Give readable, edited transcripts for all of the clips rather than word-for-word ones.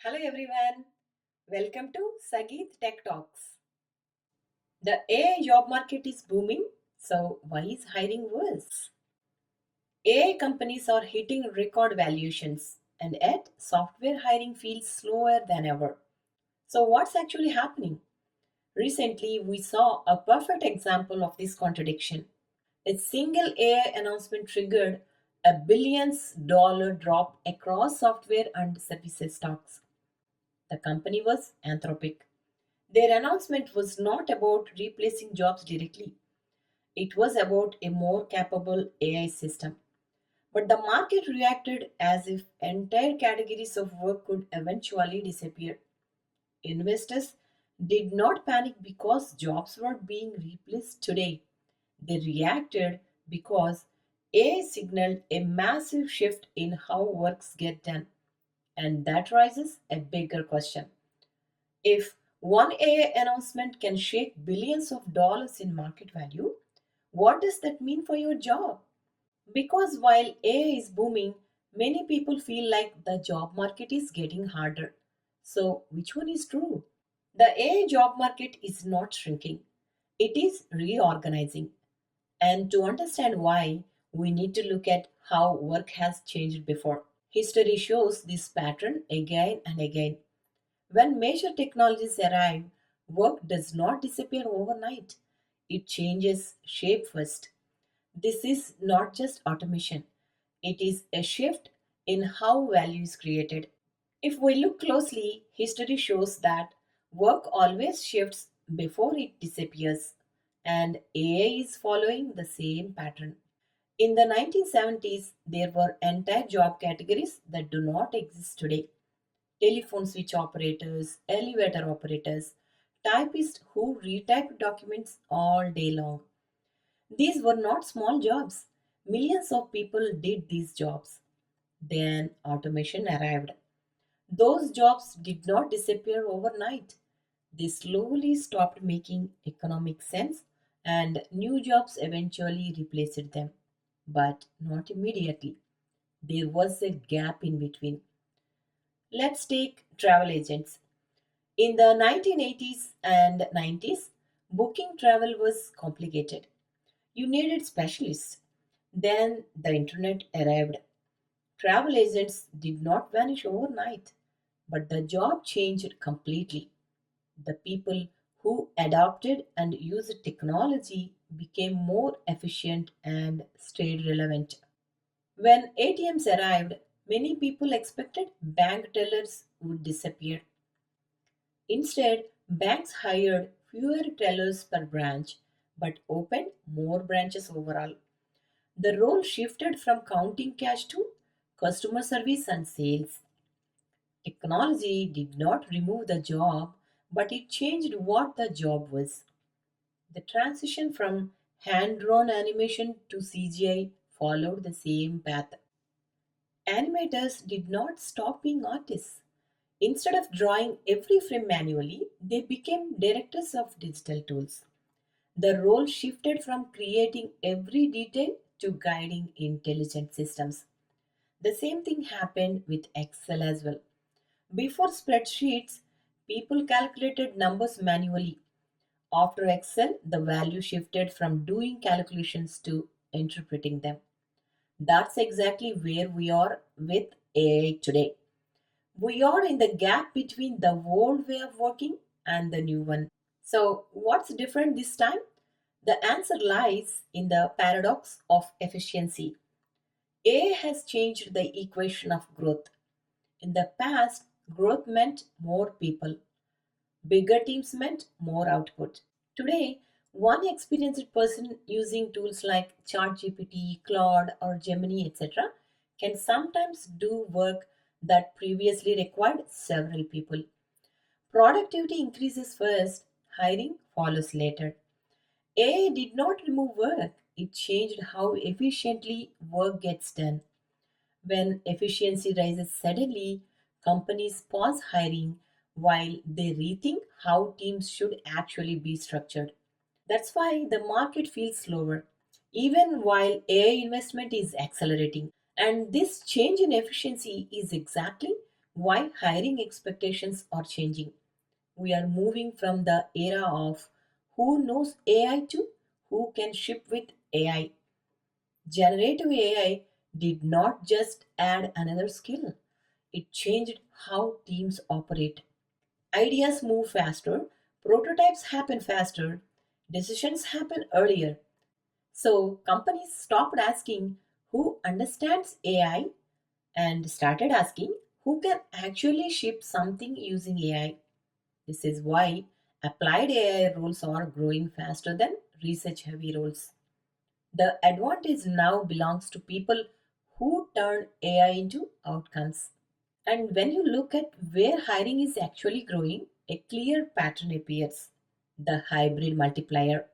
Hello everyone, welcome to Sageet Tech Talks. The AI job market is booming, so why is hiring worse? AI companies are hitting record valuations, and yet software hiring feels slower than ever. So, what's actually happening? Recently, we saw a perfect example of this contradiction. A single AI announcement triggered a billions dollar drop across software and services stocks. The company was Anthropic. Their announcement was not about replacing jobs directly, it was about a more capable AI system. But the market reacted as if entire categories of work could eventually disappear. Investors did not panic because jobs were being replaced today. They reacted because AI signaled a massive shift in how works get done. And that raises a bigger question. If one AI announcement can shake billions of dollars in market value, what does that mean for your job? Because while AI is booming, many people feel like the job market is getting harder. So, which one is true? The AI job market is not shrinking, it is reorganizing. And to understand why, we need to look at how work has changed before. History shows this pattern again and again. When major technologies arrive, work does not disappear overnight. It changes shape first. This is not just automation, it is a shift in how value is created. If we look closely, history shows that work always shifts before it disappears, and AI is following the same pattern. In the 1970s, there were entire job categories that do not exist today: telephone switch operators, elevator operators, typists who retype documents all day long. These were not small jobs. Millions of people did these jobs. Then automation arrived. Those jobs did not disappear overnight. They slowly stopped making economic sense and new jobs eventually replaced them. But not immediately. There was a gap in between. Let's take travel agents. In the 1980s and 90s, booking travel was complicated. You needed specialists. Then the internet arrived. Travel agents did not vanish overnight, but the job changed completely. The people who adopted and used technology became more efficient and stayed relevant. When ATMs arrived, many people expected bank tellers would disappear. Instead, banks hired fewer tellers per branch but opened more branches overall. The role shifted from counting cash to customer service and sales. Technology did not remove the job, but it changed what the job was. The transition from hand drawn animation to CGI followed the same path. Animators did not stop being artists. Instead of drawing every frame manually, they became directors of digital tools. The role shifted from creating every detail to guiding intelligent systems. The same thing happened with Excel as well. Before spreadsheets, people calculated numbers manually. After Excel, the value shifted from doing calculations to interpreting them. That's exactly where we are with AI today. We are in the gap between the old way of working and the new one. So, what's different this time? The answer lies in the paradox of efficiency. AI has changed the equation of growth. In the past, growth meant more people, bigger teams meant more output. Today, one experienced person using tools like ChatGPT, Claude, or Gemini, etc., can sometimes do work that previously required several people. Productivity increases first, hiring follows later. AI did not remove work, it changed how efficiently work gets done. When efficiency rises suddenly, companies pause hiring while they rethink how teams should actually be structured. That's why the market feels slower, even while AI investment is accelerating. And this change in efficiency is exactly why hiring expectations are changing. We are moving from the era of who knows AI to who can ship with AI. Generative AI did not just add another skill, it changed how teams operate. Ideas move faster, prototypes happen faster, decisions happen earlier. So companies stopped asking who understands AI and started asking who can actually ship something using AI. This is why applied AI roles are growing faster than research heavy roles. The advantage now belongs to people who turn AI into outcomes. And when you look at where hiring is actually growing, a clear pattern appears: the hybrid multiplier.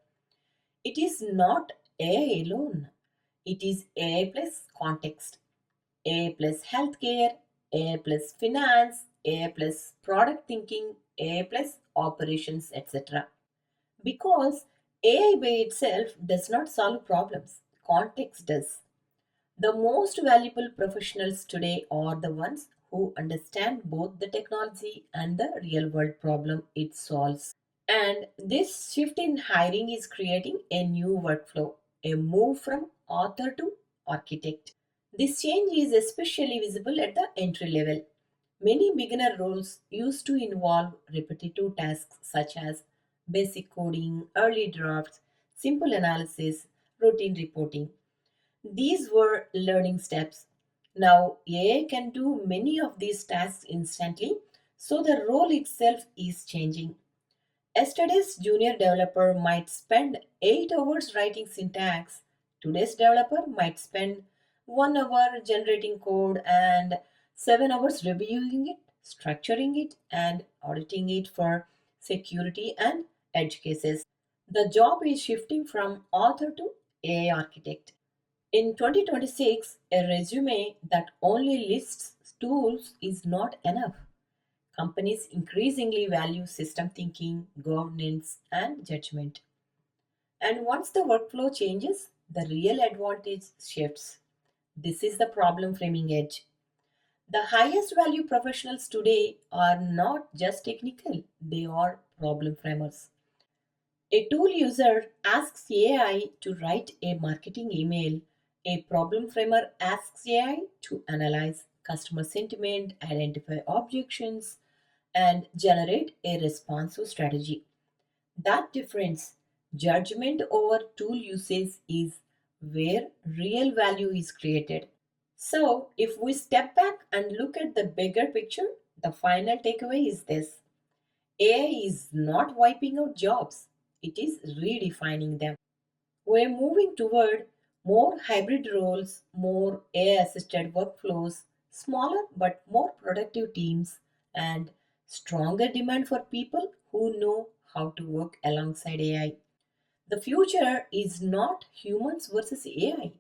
It is not AI alone, it is AI plus context, AI plus healthcare, AI plus finance, AI plus product thinking, AI plus operations, etc. Because AI by itself does not solve problems, context does. The most valuable professionals today are the ones who understand both the technology and the real world problem it solves. And this shift in hiring is creating a new workflow, a move from author to architect. This change is especially visible at the entry level. Many beginner roles used to involve repetitive tasks such as basic coding, early drafts, simple analysis, routine reporting. These were learning steps. Now, AI can do many of these tasks instantly, so the role itself is changing. Yesterday's junior developer might spend 8 hours writing syntax. Today's developer might spend 1 hour generating code and 7 hours reviewing it, structuring it, and auditing it for security and edge cases. The job is shifting from author to AI architect. In 2026, a resume that only lists tools is not enough. Companies increasingly value system thinking, governance, and judgment. And once the workflow changes, the real advantage shifts. This is the problem framing edge. The highest value professionals today are not just technical, they are problem framers. A tool user asks AI to write a marketing email. A problem framer asks AI to analyze customer sentiment, identify objections, and generate a responsive strategy. That difference, judgment over tool usage, is where real value is created. So, if we step back and look at the bigger picture, the final takeaway is this: AI is not wiping out jobs, it is redefining them. We're moving toward more hybrid roles, more AI assisted workflows, smaller but more productive teams, and stronger demand for people who know how to work alongside AI. The future is not humans versus AI,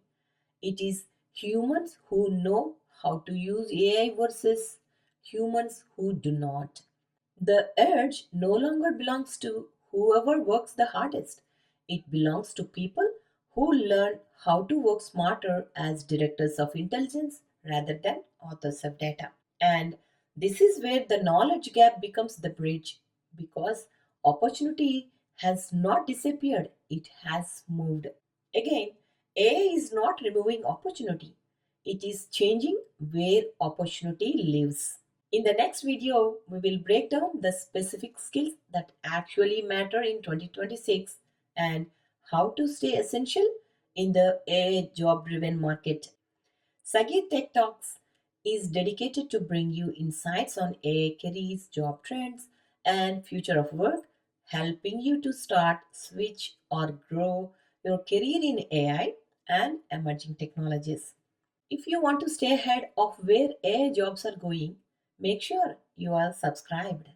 it is humans who know how to use AI versus humans who do not. The edge no longer belongs to whoever works the hardest. It belongs to people who learn how to work smarter as directors of intelligence rather than authors of data. And this is where the knowledge gap becomes the bridge, because opportunity has not disappeared, it has moved. Again, AI is not removing opportunity, it is changing where opportunity lives. In the next video, we will break down the specific skills that actually matter in 2026 and how to stay essential in the AI job driven market. Sageet Tech Talks is dedicated to bring you insights on AI careers, job trends, and future of work, helping you to start, switch, or grow your career in AI and emerging technologies. If you want to stay ahead of where AI jobs are going, make sure you are subscribed.